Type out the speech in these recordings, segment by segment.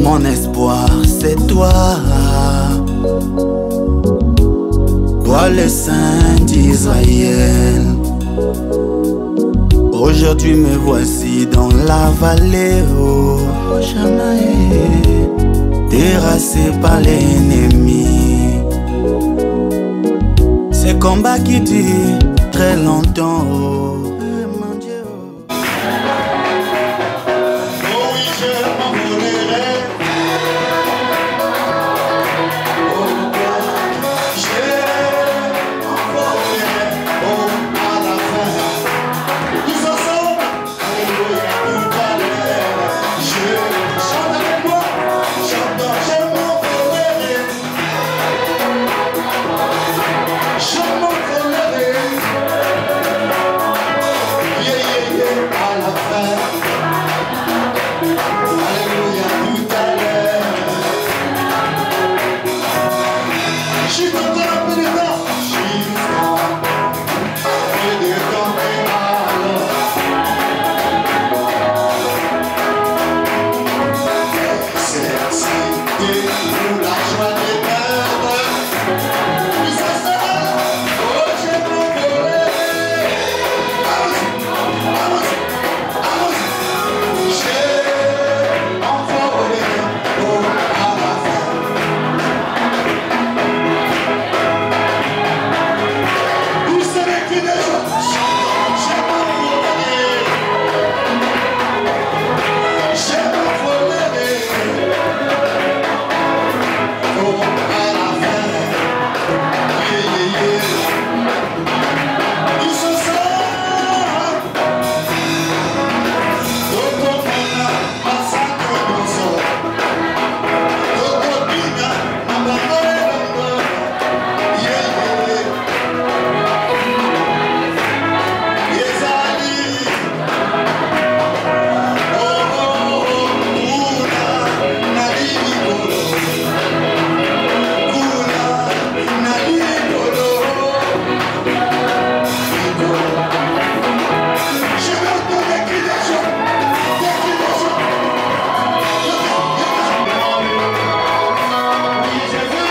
Mon espoir, c'est toi. Toi le Saint d'Israël. Aujourd'hui me voici dans la vallée, oh Shamae, terrassé par l'ennemi. Ce combat qui dure très longtemps, oh mon Dieu. Oh oui, je m'envolerai. Oh, je m'envolerai. Oh, à la fin. Tous ensemble. Alléluia, tout à l'heure. Je chante avec moi. Chante, je m'envolerai. Je m'envolerai. Yeah, yeah, yeah, à la fin. Alléluia, tout à l'heure. Juste encore un peu de temps. Juste un peu de temps et alors. C'est cité pour la joie des pères. Puis ça sera. Oh, je m'envolerai. Allons-y, allons-y, allons-y. Je m'envolerai. Oh, à la fin. Vous savez qui déjà? Je m'envolerai. Je m'envolerai. Oh, à la fin. Yeah, yeah, yeah. Tous ensemble. Toto Fana, Masako Bonso. Toto Pina, Mabangore Bongo. Yeah, yeah, yeah. Yezali. Oh, oh, oh. Kuna, Nalini Bolo. Kuna, Nalini Bolo. Je vais entendre qui des gens. Des qui des gens. Oui, je veux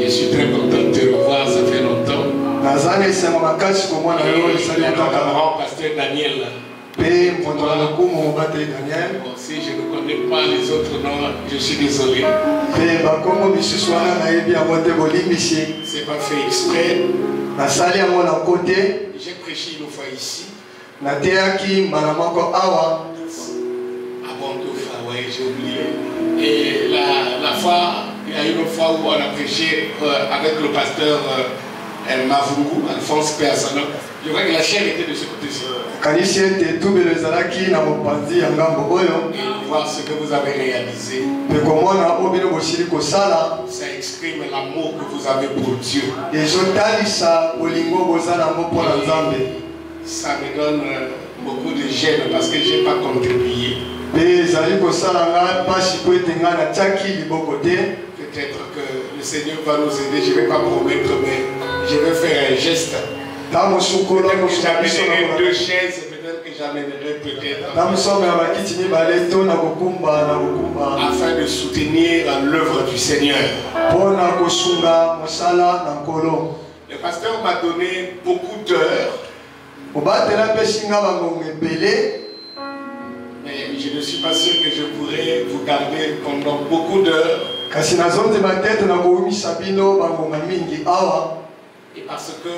Je suis très content de te revoir, ça fait longtemps. C'est mon grand pasteur Daniel. Bon, si je ne connais pas les autres noms, je suis désolé. C'est pas fait exprès. J'ai prêché une fois ici. À Bondofa, oui, j'ai oublié. Et la fois, il y a une fois où on a prêché avec le pasteur Mavungu, Alphonse Persana. Je vois que la chair était de ce côté-ci. Et voir ce que vous avez réalisé, ça exprime l'amour que vous avez pour Dieu. Ça me donne beaucoup de gêne parce que je n'ai pas contribué. Peut-être que le Seigneur va nous aider. Je ne vais pas promettre, mais je vais faire un geste. Peut-être que j'amènerai 2 chaises, peut-être que j'amènerai afin de soutenir l'œuvre du Seigneur. Le pasteur m'a donné beaucoup d'heures. Mais je ne suis pas sûr que je pourrais vous garder pendant beaucoup d'heures. Et parce que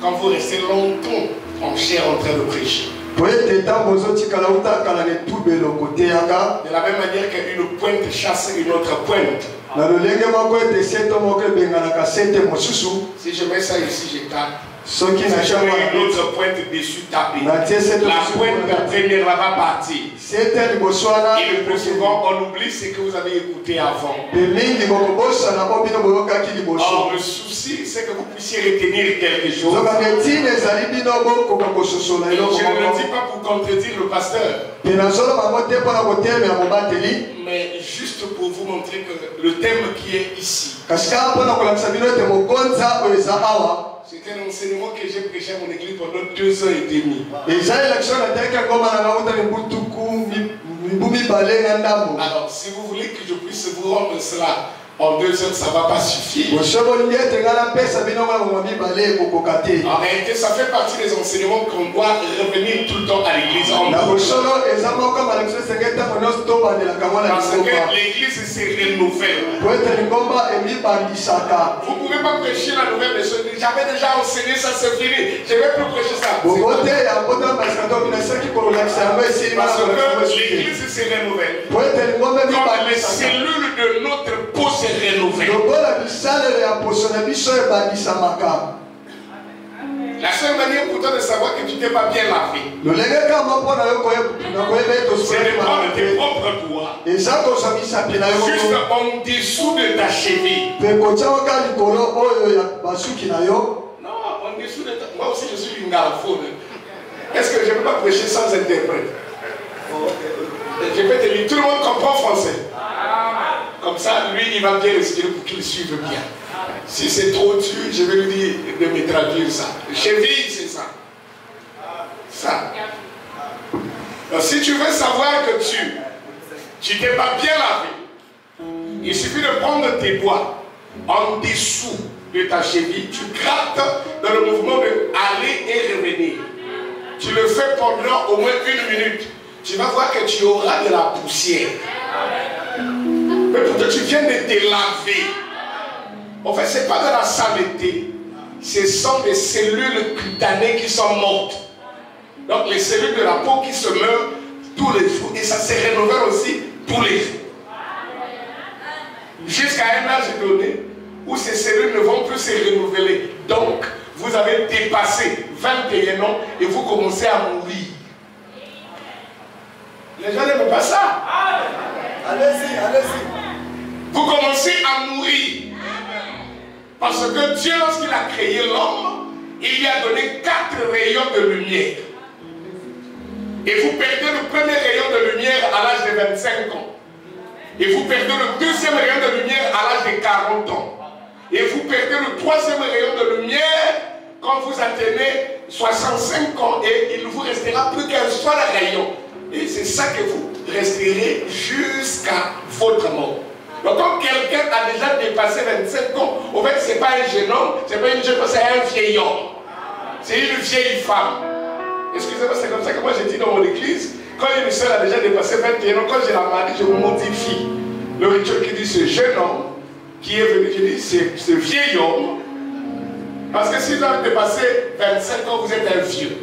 quand vous restez longtemps en chair en train de prêcher, de la même manière qu'une pointe chasse une autre pointe, si je mets ça ici, je tape. Si je mets une autre pointe dessus, taper. La pointe première va partir. Et le plus souvent, on oublie ce que vous avez écouté avant. Or, le souci, c'est que vous puissiez retenir quelque chose. Et je ne le dis pas pour contredire le pasteur, mais juste pour vous montrer que le thème qui est ici, c'est un enseignement que j'ai prêché à mon église pendant 2 ans et demi. Alors, si vous voulez que je puisse vous rendre cela en 2 heures, ça ne va pas suffire. En réalité, ça fait partie des enseignements qu'on doit revenir tout le temps à l'église. Parce que l'église se renouvelle. Vous ne pouvez pas prêcher la nouvelle des choses. J'avais déjà enseigné ça, c'est fini. Je ne vais plus prêcher ça. Parce que l'église se renouvelle. Comme les cellules de notre peau se renouvellent. La seule manière pourtant de savoir que tu n'es pas bien lavé, c'est de prendre tes propres doigts juste en dessous de ta cheville. Non, en dessous de ta... Moi aussi je suis une garaphone. Est-ce que je ne peux pas prêcher sans interprète? Je vais te dire, tout le monde comprend français. Comme ça, lui, il va bien respirer pour qu'il suive bien. Si c'est trop dur, je vais lui dire de me traduire ça. Cheville, c'est ça. Ça. Donc, si tu veux savoir que tu n'es pas bien lavé, il suffit de prendre tes doigts en dessous de ta cheville, tu grattes dans le mouvement de aller et revenir. Tu le fais pendant au moins 1 minute. Tu vas voir que tu auras de la poussière. Mais pourtant tu viens de te laver. En fait, ce n'est pas de la saleté. Ce sont des cellules cutanées qui sont mortes. Donc les cellules de la peau qui se meurent tous les jours. Et ça se renouvelle aussi tous les jours. Jusqu'à un âge donné où ces cellules ne vont plus se renouveler. Donc, vous avez dépassé 21 ans et vous commencez à mourir. Les gens n'aiment pas ça. Allez-y, allez-y. Vous commencez à mourir. Parce que Dieu, lorsqu'il a créé l'homme, il lui a donné 4 rayons de lumière. Et vous perdez le premier rayon de lumière à l'âge de 25 ans. Et vous perdez le deuxième rayon de lumière à l'âge de 40 ans. Et vous perdez le troisième rayon de lumière quand vous atteignez 65 ans. Et il ne vous restera plus qu'un seul rayon. Et c'est ça que vous resterez jusqu'à votre mort. Donc quand quelqu'un a déjà dépassé 25 ans, en fait ce n'est pas un jeune homme, ce n'est pas une jeune femme, c'est un vieil homme. C'est une vieille femme. Excusez-moi, c'est comme ça que moi j'ai dit dans mon église, quand une soeur a déjà dépassé 21 ans, quand je la marie, je me modifie. Le rituel qui dit ce jeune homme qui est venu, je dis ce vieil homme. Parce que si vous avez dépassé 25 ans, vous êtes un vieux.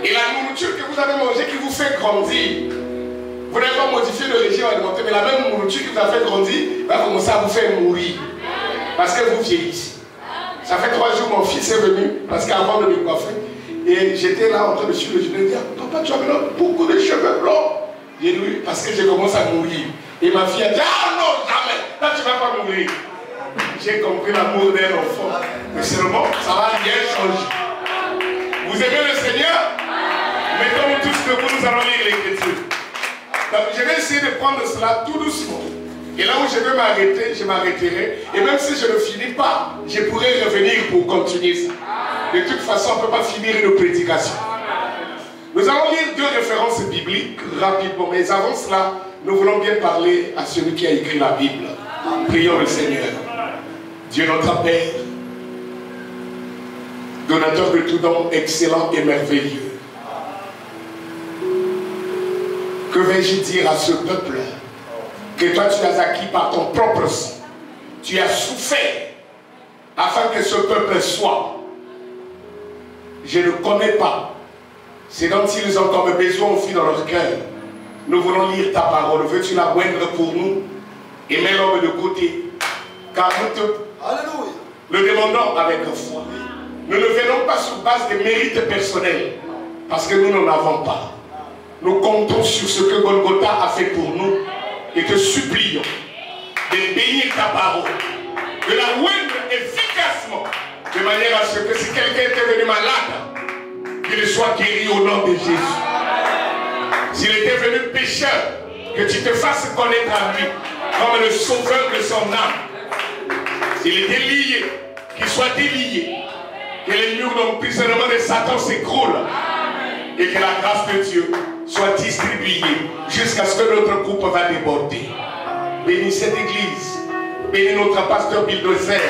Et la nourriture que vous avez mangée qui vous fait grandir, vous n'avez pas modifié le régime alimentaire, mais la même nourriture qui vous a fait grandir va commencer à vous faire mourir. Parce que vous vieillissez. Ça fait 3 jours, mon fils est venu, parce qu'avant de me coiffer, et j'étais là en train de suivre le jeûne, il dit, papa, tu as maintenant beaucoup de cheveux blancs. J'ai dit, oui, parce que je commence à mourir. Et ma fille a dit, ah non, jamais, là tu ne vas pas mourir. J'ai compris l'amour d'un enfant. Mais seulement, ça va rien changer. Vous aimez le Seigneur? Mettons-nous tous debout, nous allons lire l'Écriture. Donc je vais essayer de prendre cela tout doucement. Et là où je vais m'arrêter, je m'arrêterai. Et même si je ne finis pas, je pourrai revenir pour continuer ça. De toute façon, on ne peut pas finir une prédication. Nous allons lire 2 références bibliques rapidement. Mais avant cela, nous voulons bien parler à celui qui a écrit la Bible. Prions le Seigneur. Dieu notre Père, donateur de tout don excellent et merveilleux. Que vais-je dire à ce peuple que toi tu as acquis par ton propre sang? Tu as souffert afin que ce peuple soit. Je ne connais pas ce dont ils ont comme besoin au fil de leur cœur. Nous voulons lire ta parole. Veux-tu la moindre pour nous? Et mets l'homme de côté. Car nous te le demandons avec foi. Nous ne venons pas sur base de mérites personnels. Parce que nous n'en avons pas. Nous comptons sur ce que Golgotha a fait pour nous. Et te supplions de bénir ta parole. De la moindre efficacement. De manière à ce que si quelqu'un était venu malade, qu'il soit guéri au nom de Jésus. S'il était venu pécheur, que tu te fasses connaître à lui comme le sauveur de son âme. S'il était lié, qu'il soit délié. Que les murs d'emprisonnement de Satan s'écroulent. Et que la grâce de Dieu soit distribuée jusqu'à ce que notre coupe va déborder. Bénis cette église. Bénis notre pasteur Bulldozer.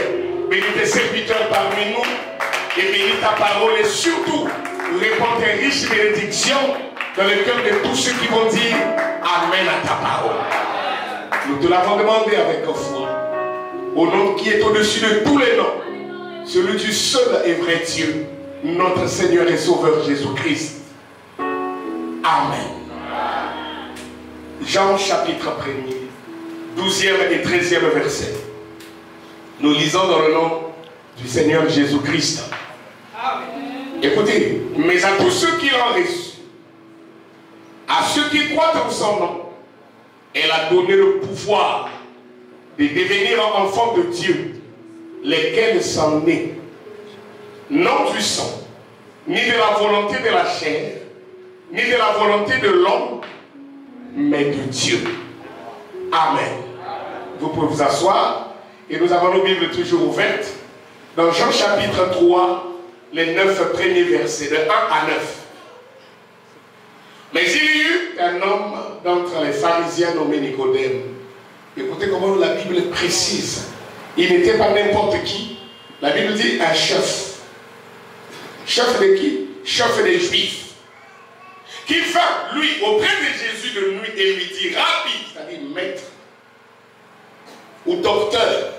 Bénis tes serviteurs parmi nous. Et bénis ta parole. Et surtout, répands tes riches bénédictions dans le cœur de tous ceux qui vont dire Amen à ta parole. Nous te l'avons demandé avec foi. Au nom qui est au-dessus de tous les noms. Celui du seul et vrai Dieu. Notre Seigneur et Sauveur Jésus-Christ. Amen. Jean chapitre 1er, 12e et 13e verset. Nous lisons dans le nom du Seigneur Jésus-Christ. Écoutez, mais à tous ceux qui l'ont reçu, à ceux qui croient en son nom, elle a donné le pouvoir de devenir enfants de Dieu, lesquels sont nés, non du sang, ni de la volonté de la chair, ni de la volonté de l'homme, mais de Dieu. Amen. Vous pouvez vous asseoir et nous avons nos Bibles toujours ouvertes dans Jean chapitre 3, les 9 premiers versets, de 1 à 9. Mais il y eut un homme d'entre les pharisiens nommé Nicodème. Écoutez comment la Bible précise. Il n'était pas n'importe qui. La Bible dit un chef. Chef de qui? Chef des Juifs. Qui vint, lui, auprès de Jésus de nuit et lui dit, Rabbi, c'est-à-dire maître, ou docteur,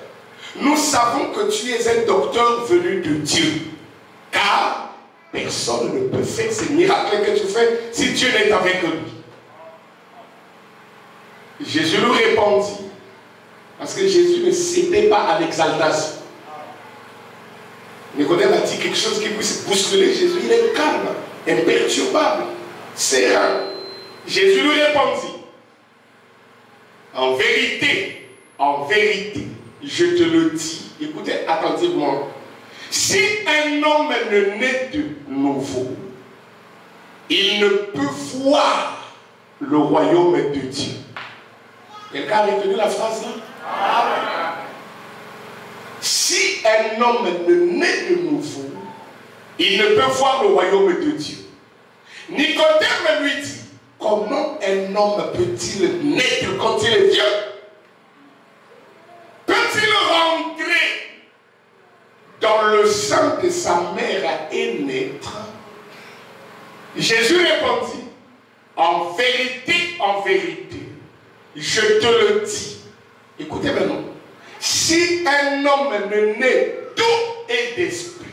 nous savons que tu es un docteur venu de Dieu, car personne ne peut faire ces miracles que tu fais si Dieu n'est avec lui. Jésus lui répondit, parce que Jésus ne cédait pas à l'exaltation. Nicodème a dit quelque chose qui puisse bousculer Jésus. Il est calme, imperturbable, serein. Jésus lui répondit, en vérité, je te le dis. Écoutez attentivement. Si un homme ne naît de nouveau, il ne peut voir le royaume de Dieu. Quelqu'un a retenu la phrase là? Si un homme ne naît de nouveau, il ne peut voir le royaume de Dieu. Nicodème lui dit, comment un homme peut-il naître quand il est vieux? Peut-il rentrer dans le sein de sa mère et naître? Jésus répondit, en vérité, je te le dis. Écoutez maintenant. Si un homme ne naît d'eau et d'esprit,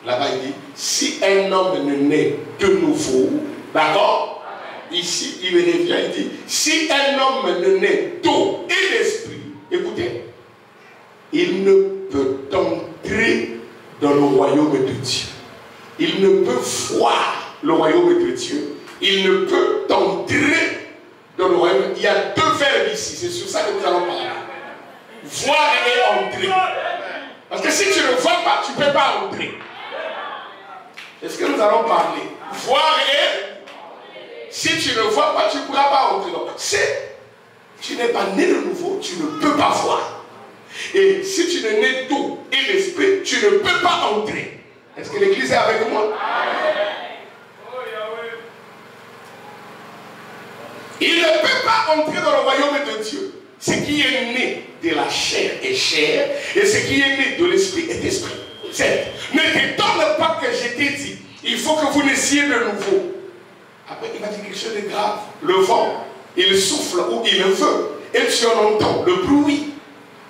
là-bas il dit, si un homme ne naît de nouveau, d'accord? Ici il revient, il dit, si un homme ne naît d'eau et d'esprit, écoutez, il ne peut entrer dans le royaume de Dieu. Il ne peut voir le royaume de Dieu. Il ne peut entrer dans le royaume. Il y a deux verbes ici, c'est sur ça que nous allons parler. Voir et entrer. Parce que si tu ne vois pas, tu ne peux pas entrer. C'est ce que nous allons parler. Voir et... si tu ne vois pas, tu ne pourras pas entrer. Donc, si tu n'es pas né de nouveau, tu ne peux pas voir. Et si tu n'es né d'eau et l'esprit, tu ne peux pas entrer. Est-ce que l'église est avec moi? Il ne peut pas entrer dans le royaume de Dieu. Ce qui est né de la chair est chair, et ce qui est né de l'esprit est esprit. Ne t'étonne pas que je t'ai dit, il faut que vous naissiez de nouveau. Après, il va dire quelque chose de grave. Le vent, il souffle où il veut, et tu en entends le bruit.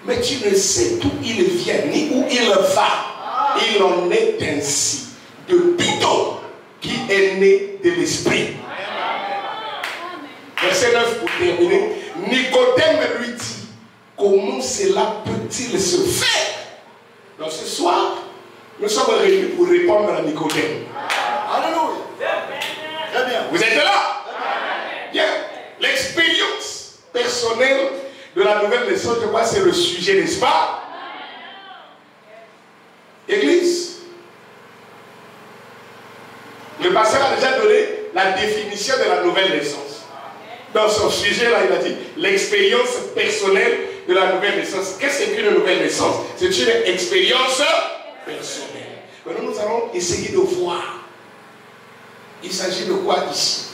Mais tu ne sais d'où il vient, ni où il va. Il en est ainsi de tout homme qui est né de l'esprit. Verset 9 pour terminer. Nicodème lui dit, comment cela peut-il se faire? Donc ce soir, nous sommes réunis pour répondre à Nicodème. Alléluia. Très bien. Vous êtes là? Bien. L'expérience personnelle de la nouvelle naissance, je crois, c'est le sujet, n'est-ce pas? Église. Le pasteur a déjà donné la définition de la nouvelle naissance. Dans son sujet, là, il a dit l'expérience personnelle de la nouvelle naissance. Qu'est-ce qu'une nouvelle naissance? C'est une expérience personnelle. Maintenant, nous allons essayer de voir. Il s'agit de quoi ici?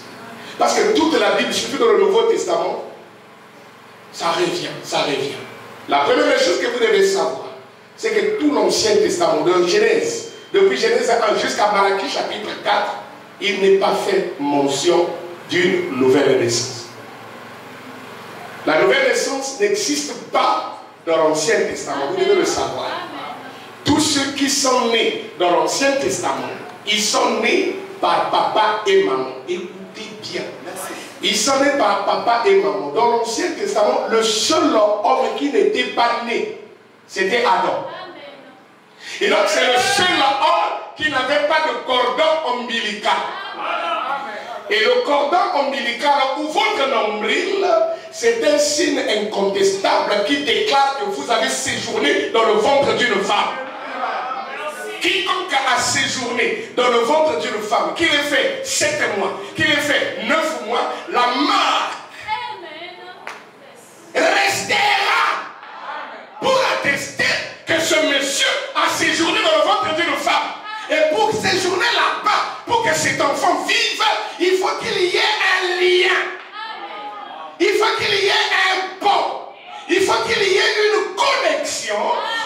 Parce que toute la Bible, surtout dans le Nouveau Testament, ça revient, ça revient. La première chose que vous devez savoir, c'est que tout l'Ancien Testament, de Genèse, depuis Genèse 1 jusqu'à Malachie chapitre 4, il n'est pas fait mention d'une nouvelle naissance. La nouvelle naissance n'existe pas dans l'Ancien Testament, vous devez le savoir. Tous ceux qui sont nés dans l'Ancien Testament, ils sont nés par papa et maman. Écoutez bien. Ils sont nés par papa et maman. Dans l'Ancien Testament, le seul homme qui n'était pas né, c'était Adam. Et donc c'est le seul homme qui n'avait pas de cordon ombilical. Et le cordon ombilical ou votre nombril, c'est un signe incontestable qui déclare que vous avez séjourné dans le ventre d'une femme. Quiconque a séjourné dans le ventre d'une femme, qu'il ait fait 7 mois, qu'il ait fait 9 mois, la marque restera pour attester que ce monsieur a séjourné dans le ventre d'une femme. Et pour séjourner là-bas, pour que cet enfant vive, il faut qu'il y ait un lien. Il faut qu'il y ait un pont. Il faut qu'il y ait une connexion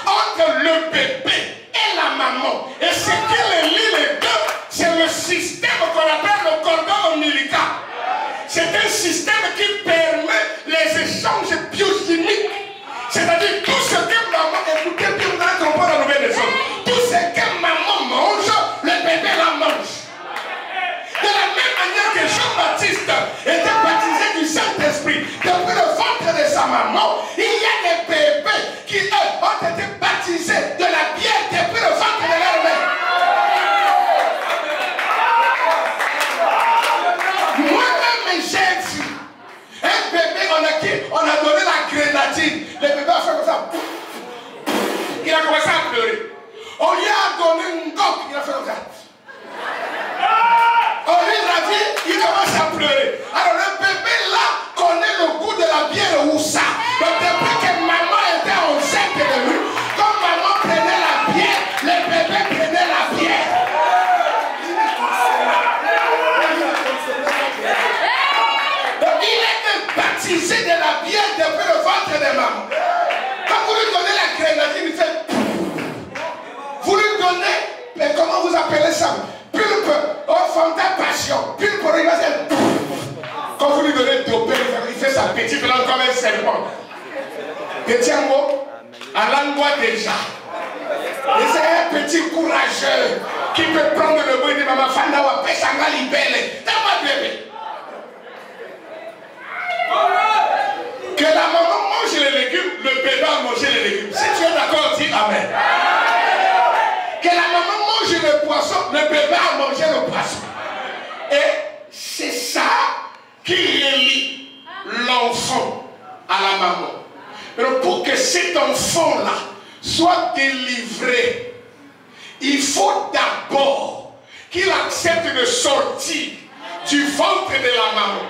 entre le bébé et la maman. Et ce qui les lie les deux, c'est le système qu'on appelle le cordon ombilical. C'est un système qui permet les échanges biochimiques. C'est-à-dire tout ce que maman, écoutez bien, vous allez comprendre la nouvelle leçon. Tout ce que maman mange, le bébé la mange. De la même manière que Jean-Baptiste était baptisé du Saint-Esprit depuis le ventre de sa maman, il y a des bébés qui, eux, ont été baptisés de la bière depuis le ventre de leur mère. Moi-même, j'ai vu un bébé, on a donné la grenadine. Le bébé a fait comme ça. Il a commencé à pleurer. On lui a donné une coque, il a fait comme ça. On lui a dit, il commence à pleurer. Alors le bébé là connaît le goût de la bière ou ça. Donc depuis que maman était enceinte de lui, comme maman prenait la bière, le bébé prenait la bière. Donc il était baptisé de la bière depuis le ventre de maman. Quand vous lui donnez la grenadine, il fait... Vous lui donnez, mais comment vous appelez ça? Pulpe, Fanta passion, pulpe, il va dire... Quand vous lui donnez dopé, il fait sa petite langue comme un serpent. Petit mot, à l'angoisse déjà. Et c'est un petit courageux qui peut prendre le bruit de maman Fanda ou appeler Sanga Libelle. T'as pas bébé. Que la maman mange les légumes, le bébé a mangé les légumes. Si tu es d'accord, dis Amen. Que la maman mange le poisson, le bébé a mangé le poisson. Et c'est ça qui relie l'enfant à la maman. Mais pour que cet enfant-là soit délivré, il faut d'abord qu'il accepte de sortir du ventre de la maman.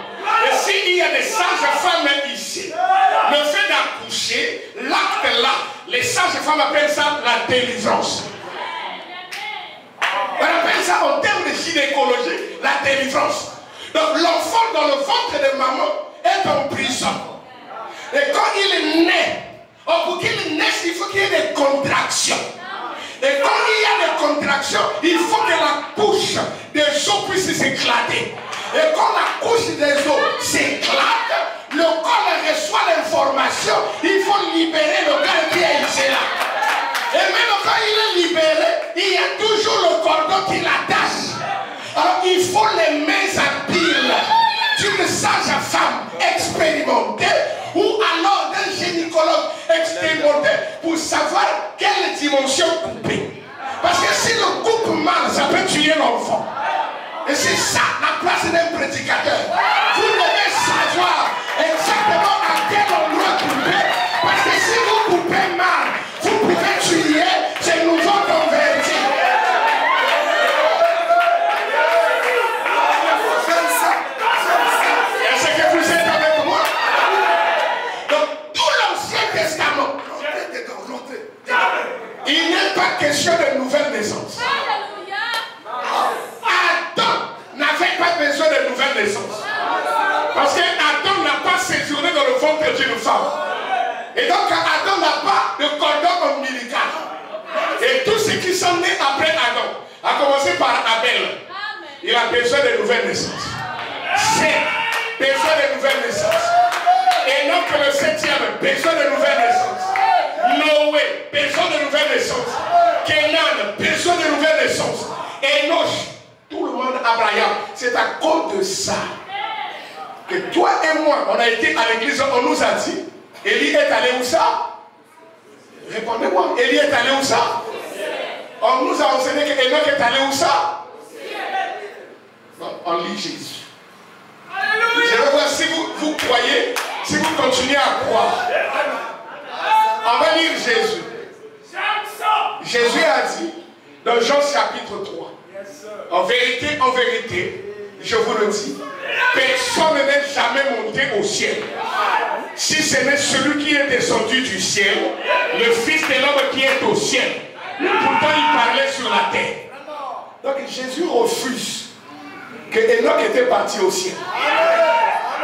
Et s'il y a des sages-femmes ici, le fait d'accoucher, l'acte là, les sages-femmes appellent ça la délivrance. On appelle ça en termes de gynécologie la délivrance. Donc l'enfant dans le ventre de maman est en prison. Et quand il est né, pour qu'il naisse, il faut qu'il y ait des contractions. Et quand il y a des contractions, il faut que la couche des os puisse s'éclater. Et quand la couche des os s'éclate, le corps reçoit l'information, il faut libérer le corps qui est là. Et même quand il est libéré, il y a toujours le cordon qui l'attache. Alors il faut les mains habiles d'une sage-femme expérimentée ou alors d'un gynécologue expérimenté pour savoir quelle dimension couper. Parce que si le coupe mal, ça peut tuer l'enfant. Et c'est ça la place d'un prédicateur. Vous devez savoir exactement à quel endroit couper. Parce que si vous coupez mal, vous pouvez tuer ces nouveaux convertis. Est-ce que vous êtes avec moi? Donc tout l'Ancien Testament, il n'est pas question de nouvelle naissance. Adam n'avait pas besoin de nouvelle naissance. Parce que Adam n'a pas séjourné dans le ventre d'une femme. Et donc Adam n'a pas de cordon ombilical. Et tous ceux qui sont nés après Adam, à commencer par Abel, il a besoin de nouvelle naissance. C'est besoin de nouvelle naissance. Et donc le 7e, besoin de nouvelle naissance. Noé, besoin de nouvelle naissance. Kenan, besoin de nouvelle naissance. Enoch, tout le monde, Abraham. C'est à cause de ça que toi et moi, on a été à l'église, on nous a dit, Élie est allé où ça? Répondez-moi, Élie est allé où ça? On nous a enseigné que Enoch est allé où ça? On lit Jésus. Je vais voir si vous croyez, si vous continuez à croire. On va lire Jésus. Jésus a dit dans Jean chapitre 3, en vérité, je vous le dis, personne n'est jamais monté au ciel. Si ce n'est celui qui est descendu du ciel, le Fils de l'homme qui est au ciel. Pourtant il parlait sur la terre. Donc Jésus refuse que Enoch était parti au ciel.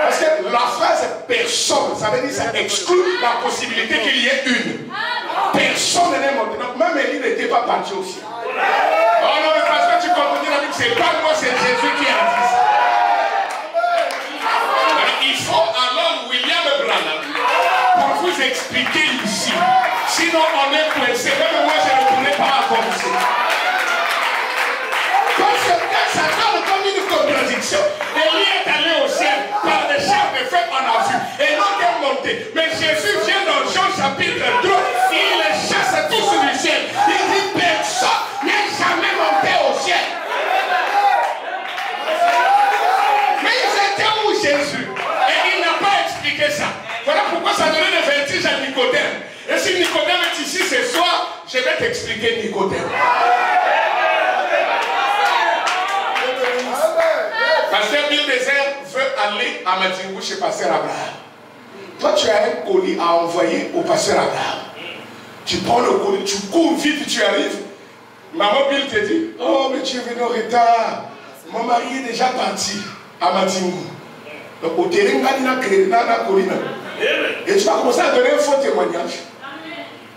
Parce que la phrase personne, ça veut dire ça exclut la possibilité qu'il y ait une. Personne n'est monté. Donc même Élie n'était pas parti au ciel. Oh non, mais parce que tu comprends la Bible, c'est pas moi, c'est Jésus qui a dit ça. Il faut alors William Branham pour vous expliquer ici. Sinon on est coincé. Même moi je ne pourrais pas avancer. Parce que ça donne comme une contradiction. Élie est allé au ciel par des chars de feu, on a vu. Et non est monté. Mais Jésus vient dans Jean chapitre 3. Il les chasse tous du ciel. Il dit personne n'est jamais monté au ciel. Mais ils étaient où Jésus? Et il n'a pas expliqué ça. Voilà pourquoi ça donnait le vertige à Nicodème. Et si Nicodème est ici ce soir, je vais t'expliquer Nicodème. Pasteur Bill Désert veut aller à Matingou chez Pasteur Abraham. Toi, tu as un colis à envoyer au Pasteur Abraham. Tu prends le colis, tu cours vite, tu arrives. Maman Bill te dit, oh, mais tu es venu en retard. Mon mari est déjà parti à Matingou. Donc, au terrain, et tu vas commencer à donner un faux témoignage.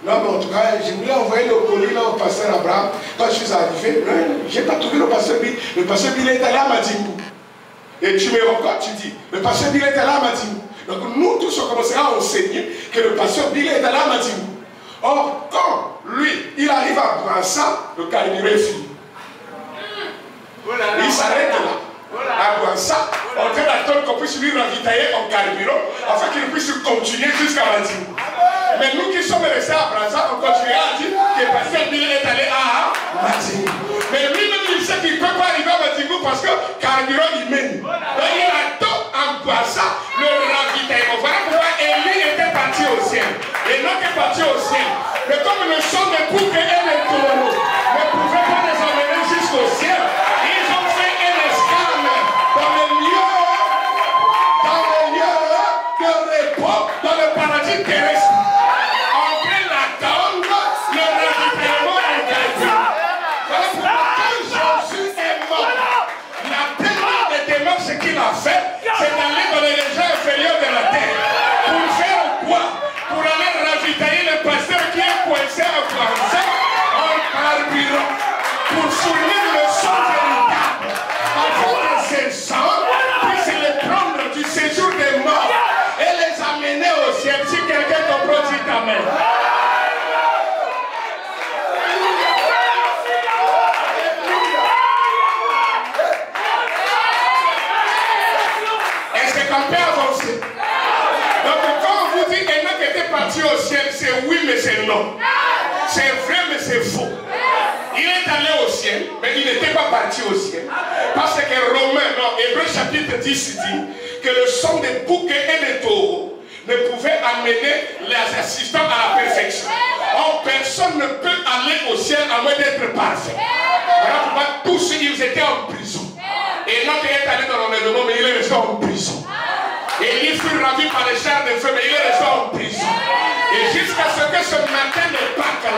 Non, mais en tout cas, je voulais envoyer le colis là au Pasteur Abraham. Quand je suis arrivé, je n'ai pas trouvé le Pasteur Bill. Le Pasteur Bill est allé à Matingou. Et tu me rencontres, tu dis, le Pasteur Bill est allé à Matingou. Donc nous tous, on commencera à enseigner que le Pasteur Bill est allé à Matingou. Or, quand lui, il arrive à Brança, le carburant est fini. Il s'arrête là. À Brança, on train d'attendre qu'on puisse lui ravitailler en carburant afin qu'il puisse continuer jusqu'à Matingou. Mais nous qui sommes restés à Brança, on continuera à dire que le Pasteur Bill est allé à Matingou. Mais lui-même, il sait qu'il ne peut pas arriver à Matingou parce que carburant, il mène. Donc il attend en Brança le ravitaillement. Voilà pourquoi Élie était parti au ciel. Et non est parti au ciel. Mais comme le son de bouc et les taureaux ne pouvaient pas les emmener jusqu'au ciel, ils ont fait une escale dans le planète terrestre. En train d'attendre le ravitaillement en carburant. Voilà pourquoi quand Jésus est mort, la première des démarches qu'il a fait, c'est d'aller dans les régions inférieures de la terre. Pour faire quoi? Pour aller ravitailler le pasteur qui est coincé en français en carburant. Pour fournir le sang véritable. Afin que ces sangs puissent les prendre du séjour des morts et les amener au ciel. Si quelqu'un comprend, dit amen. Est-ce que qu'on peut avancer? Donc quand on vous dit Enoch était parti au ciel, c'est oui mais c'est non. C'est vrai mais c'est faux. Il est allé au ciel, mais il n'était pas parti au ciel. Parce que Romains, non, Hébreux chapitre 10 dit que le sang des bouquets et des taureaux ne pouvait amener les assistants à la perfection. Or, personne ne peut aller au ciel à moins d'être parfait. Voilà pourquoi tous ils étaient en prison. Et Enoch est allé dans l'enlèvement, mais il est resté en prison. Et il fut ravi par les chars de feu, mais il est resté en prison. Et jusqu'à ce que ce matin de Pâques,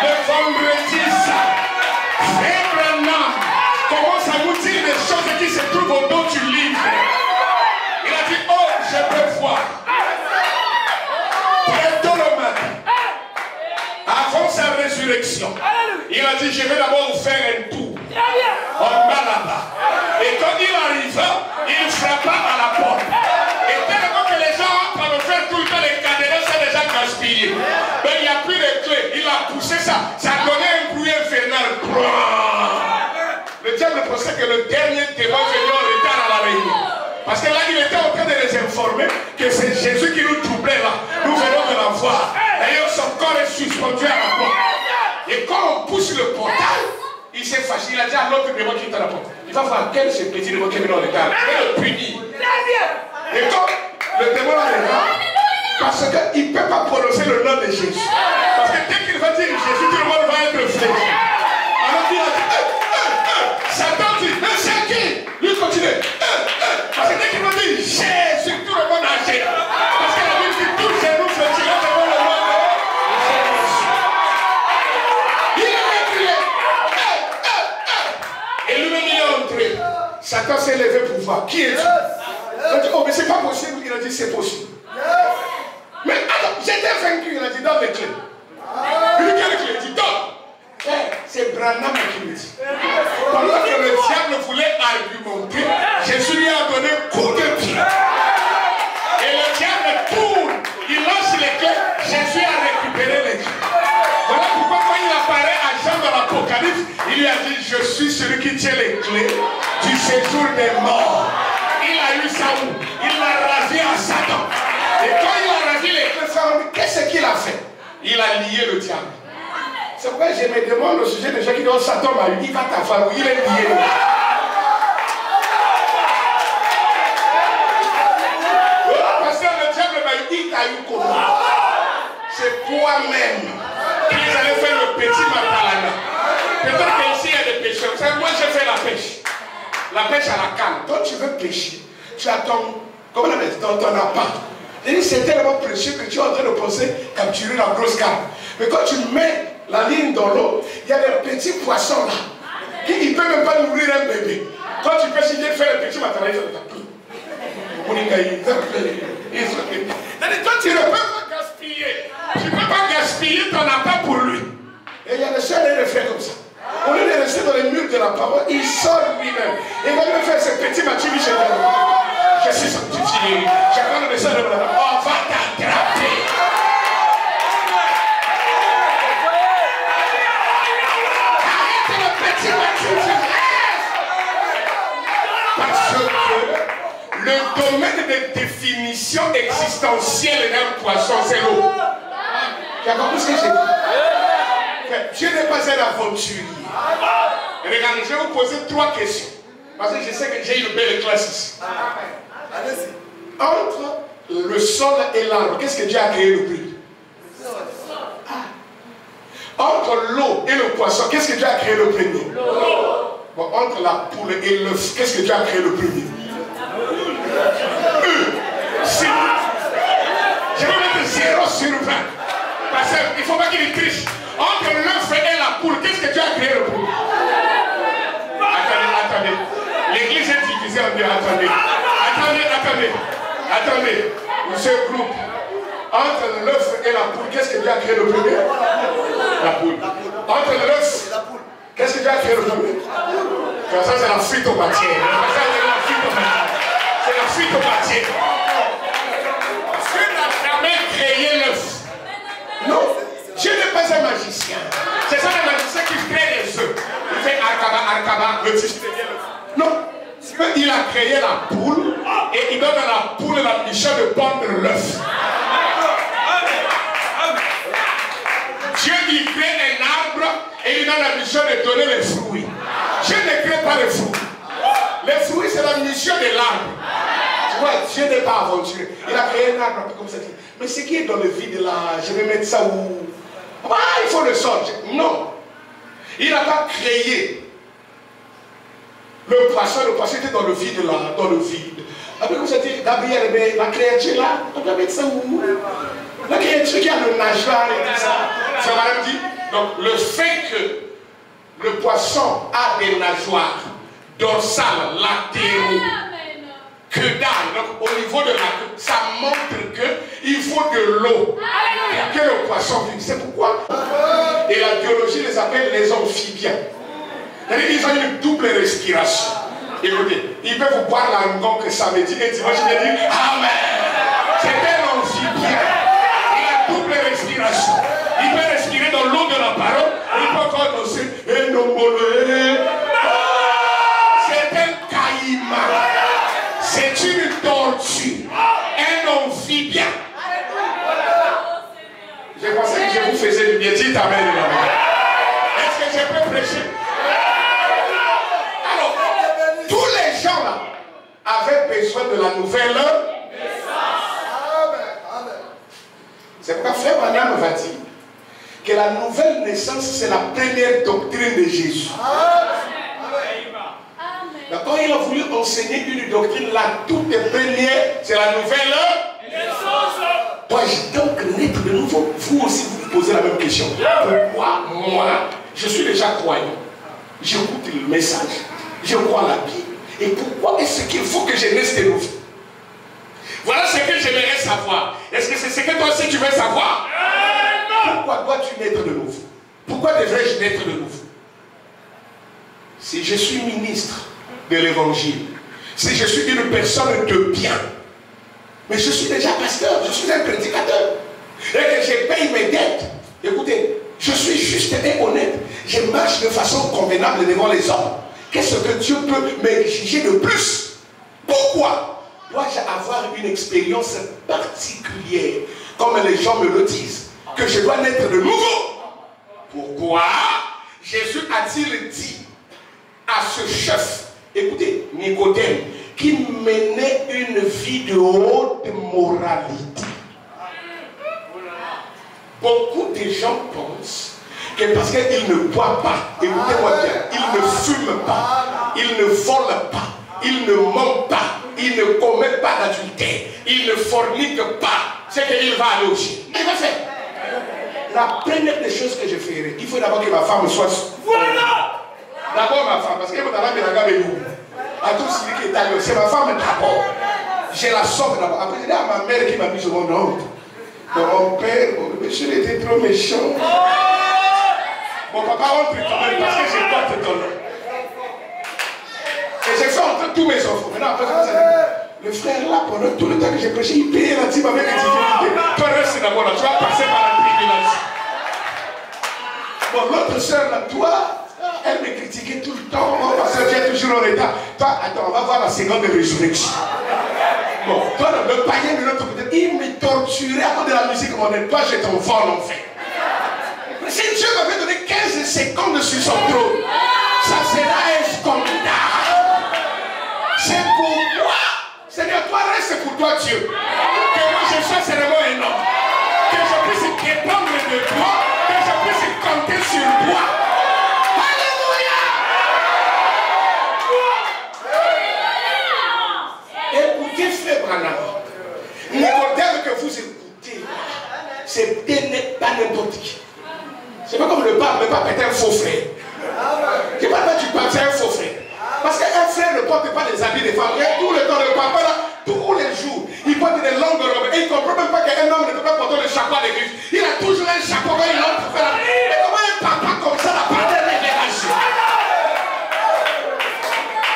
le vendredi saint, Frère Branham commence à nous dire des choses qui se trouvent au dos du livre. Il a dit, oh, je peux voir. Très tôt le matin, avant sa résurrection, il a dit, je vais d'abord vous faire un tour. En bas là-bas. Et quand il arriva, il frappa à la porte. Et tellement que les gens entrent à faire tout le temps les cadenas, c'est déjà gaspillé. Mais il n'y a plus de clé. Il a poussé ça. Ça donnait un bruit infernal. Le diable pensait que le dernier témoin venait en retard à la réunion. Parce que là, il était en train de les informer que c'est Jésus qui nous troublait là. Nous venons de la voir. D'ailleurs, son corps est suspendu à la porte. Et quand on pousse le portail, il s'est fâché. Il a dit à l'autre démon qui est à la porte, il va voir quel ce petit démon qui est venu en retard. Il va le punir. Et quand le démon arriva, parce qu'il ne peut pas prononcer le nom de Jésus. Parce que dès qu'il va dire Jésus, tout le monde va être fléchi. Alors il a dit, Satan dit, mais c'est qui? Lui continue. Parce que dès qu'il va dire Jésus, tout le monde a gêné. Parce que la Bible dit, tout genou fléchira devant le nom de Jésus. Il a crié. Et lui-même il est entré. Satan s'est levé pour voir. Qui es-tu? Il a dit, oh mais c'est pas possible. Il a dit, c'est possible. Mais attends, j'étais vaincu. Il a dit, donne les clés. Il dit, quelle clé? Il dit, donne. C'est Branham qui me dit. Pendant que le diable voulait argumenter, Jésus lui a donné un coup de pied. Et le diable tourne. Il lance les clés. Jésus a récupéré les clés. Voilà pourquoi quand il apparaît à Jean dans l'Apocalypse, il lui a dit, je suis celui qui tient les clés du séjour des morts. Il a eu ça où? Il l'a rasé à Satan. Et quand il a rasé les clés, qu'est-ce qu'il a fait? Il a lié le diable. C'est pourquoi je me demande au sujet des gens qui disent Satan m'a eu, il va t'avoir, il est lié. Parce que le diable m'a eu, il t'a eu comment? C'est toi-même qui allez faire le petit matalana. Peut-être qu'ici il y a des pêcheurs. Vous savez, moi j'ai fait la pêche. La pêche à la canne. Quand tu veux pêcher, tu as comment on appelle, ton appât. C'est tellement précieux que tu es en train de penser capturer la grosse canne. Mais quand tu mets la ligne dans l'eau, il y a des petits poissons là. Qui ne peuvent même pas nourrir un bébé. Quand tu pêches, il vient faire le petit matériel. Toi, tu ne peux pas gaspiller. Tu ne peux pas gaspiller ton appât pour lui. Et il y a des soeurs et des frères comme ça. Au lieu de rester dans les murs de la parole, il sort lui-même. Il va lui faire ce petit match. Je suis sanctifié. Chacun de mes soeurs de la parole. On va t'attraper. Arrête le petit match. Parce que le domaine de définition existentielle d'un poisson, c'est l'eau. Tu as compris ce que j'ai dit? Dieu n'est pas un aventurier. Regardez, je vais vous poser 3 questions. Parce que je sais que j'ai une belle classe ici. Entre le sol et l'arbre, qu'est-ce que Dieu a créé le plus? Entre l'eau et le poisson, qu'est-ce que Dieu a créé le premier? Bon, entre la poule et l'œuf, qu'est-ce que Dieu a créé le premier? Si. Je vais sur 20. Parce qu'il ne faut pas qu'il triche. Entre l'œuf et la poule, qu'est-ce que tu as créé le poule? Attendez. L'église est divisée en deux. Attendez. Monsieur groupe. Entre l'œuf et la poule, qu'est-ce que tu as créé le premier? La poule. Entre l'œuf, qu'est-ce que tu as créé le premier? Ça, c'est la fuite au bâtier. C'est la fuite au bâtier. Dieu n'a jamais créé l'œuf. Non, Dieu n'est pas un magicien. C'est ça le magicien qui crée les œufs. Il fait Arkaba, le tissu de l'œuf. Non, il a créé la poule et il donne à la poule la mission de pondre l'œuf. Dieu il crée un arbre et il donne la mission de donner les fruits. Dieu ne crée pas les fruits. Les fruits c'est la mission de l'arbre. Tu vois, Dieu n'est pas aventureux. Il a créé un arbre un peu comme ça. Mais ce qui est dans le vide là, je vais mettre ça où? Ah, il faut le sortir. Non. Il n'a pas créé le poisson était dans le vide là, dans le vide. Après comme ça dit, Gabriel, la créature là, on doit mettre ça où? La créature qui a le nageoire et tout ça. Ça m'a dit. Donc le fait que le poisson a des nageoires dorsales, latéraux, que dalle, donc au niveau de la queue, ça montre qu'il faut de l'eau pour que le poisson vive. C'est pourquoi. Et la biologie les appelle les amphibiens. Ils ont une double respiration. Écoutez, ils peuvent vous boire la langue que samedi et dimanche, ils disent Amen. C'est un amphibien. Il a double respiration. Il peut respirer dans l'eau de la parole. Il peut encore danser. C'est un caïman. C'est une tortue. Un amphibien. Je pensais que je vous faisais du bien. Dites Amen. Est-ce que je peux prêcher? Alors, tous les gens là avaient besoin de la nouvelle naissance. C'est pourquoi Frère Branham va dire que la nouvelle naissance, c'est la première doctrine de Jésus. Quand il a voulu enseigner une doctrine, la toute première, c'est la nouvelle naissance. Dois-je donc naître de nouveau? Vous aussi, vous vous posez la même question. Pourquoi moi, je suis déjà croyant, j'écoute le message, je crois la Bible, et pourquoi est-ce qu'il faut que je naisse de nouveau? Voilà ce que j'aimerais savoir. Est-ce que c'est ce que toi aussi tu veux savoir? Pourquoi dois-tu naître de nouveau? Pourquoi devrais-je naître de nouveau? Si je suis ministre de l'évangile, si je suis une personne de bien, mais je suis déjà pasteur, je suis un prédicateur, et que je paye mes dettes, écoutez, je suis juste et honnête, je marche de façon convenable devant les hommes. Qu'est-ce que Dieu peut m'exiger de plus? Pourquoi dois-je avoir une expérience particulière, comme les gens me le disent, que je dois naître de nouveau? Pourquoi Jésus a-t-il dit à ce chef, écoutez, Nicodème, qui menait une vie de haute moralité? Beaucoup de gens pensent que parce qu'il ne boit pas, écoutez-moi bien, il ne fume pas, il ne vole pas, il ne ment pas, il ne commet pas d'adultère, il ne fornique pas, c'est qu'il va aller au ciel. Il va faire. La première des choses que je ferai, il faut d'abord que ma femme soit... Voilà. D'abord ma femme, parce que c'est ma femme d'abord. Je la sauve d'abord. Après, je dis à ma mère qui m'a mis au monde honte. Mon père, mon monsieur était trop méchant. Mon papa rentre quand même parce que je porte ton nom. Et j'ai fait entrer tous mes enfants. Maintenant, après, le frère là, pendant tout le temps que j'ai prêché, il payait la dîme avec les difficultés. Toi, reste d'abord là, tu vas passer par la tribulation. Bon, l'autre soeur là, toi, elle me critiquait tout le temps. Oh, parce que tu es toujours en retard. Toi, attends, on va voir la seconde résurrection. Bon, toi, le païen de l'autre côté, il me torturait à cause de la musique mondaine. Toi, je t'envole en fait. Si Dieu m'avait donné 15 secondes sur son trône, ça sera un scandale. C'est pourquoi, Seigneur, toi, reste pour toi, Dieu. Que moi, je sois seulement un homme. Que je puisse dépendre de toi. Que je puisse compter sur toi. Écoutez, frère Branham, Nicodème que vous écoutez, c'était pas n'importe qui. C'est pas comme le pape était un faux frère. Je ne parle pas du pape, c'est un faux frère. Parce qu'un frère ne porte pas les habits des femmes. Tout le temps, le papa là, tous les jours, il porte des longues robes. Et il ne comprend même pas qu'un homme ne peut pas porter le chapeau à l'église. Il a toujours un chapeau quand il entre pour faire la... Mais comment un papa comme ça n'a pas de révélation?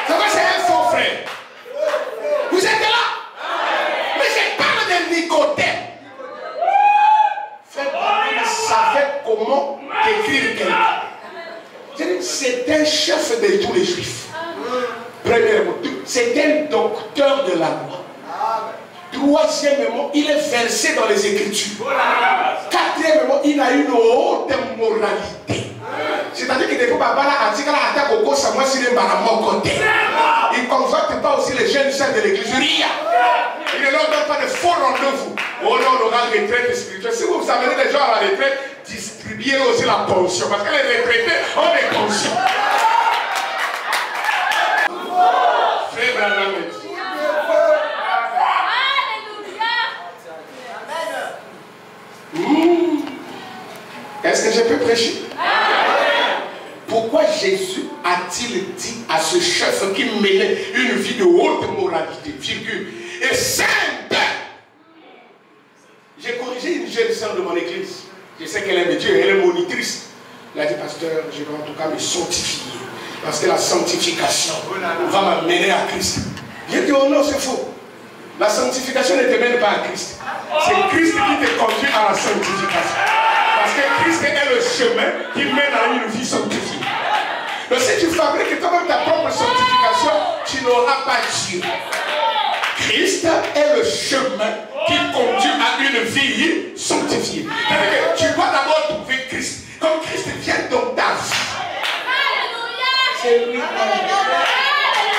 C'est quoi, c'est un faux frère? Vous êtes là? Mais je parle de Nicodème. Frère, il savait comment décrire quelqu'un. C'est un chef de tous les juifs. Premièrement, c'est un docteur de la loi. Troisièmement, il est versé dans les Écritures. Quatrièmement, il a une haute moralité. C'est-à-dire qu'il ne faut pas attaquer au cause à moi s'il est mal à mon côté. Il ne convoque pas aussi les jeunes saints de l'église. Rien. Il ne leur donne pas de faux rendez-vous. Oh non, on aura une retraite spirituelle. Si vous amenez des gens à la retraite, distribuez aussi la pension. Parce que les retraités ont des pensions. Frère Branham. Est-ce que je peux prêcher? Pourquoi Jésus a-t-il dit à ce chef qui menait une vie de haute moralité, virgule, et sainte? J'ai corrigé une jeune sœur de mon église. Je sais qu'elle aime Dieu, elle est monitrice. Elle a dit, pasteur, je vais en tout cas me sanctifier. Parce que la sanctification va m'amener à Christ. J'ai dit, oh non, c'est faux. La sanctification ne te mène pas à Christ. C'est Christ qui te conduit à la sanctification. Parce que Christ est le chemin qui mène à une vie sanctifiée. Donc si tu fabriques toi-même ta propre sanctification, tu n'auras pas Dieu. Christ est le chemin qui conduit à une vie sanctifiée. C'est-à-dire que tu dois d'abord trouver Christ. Comme Christ vient dans ta vie. C'est lui.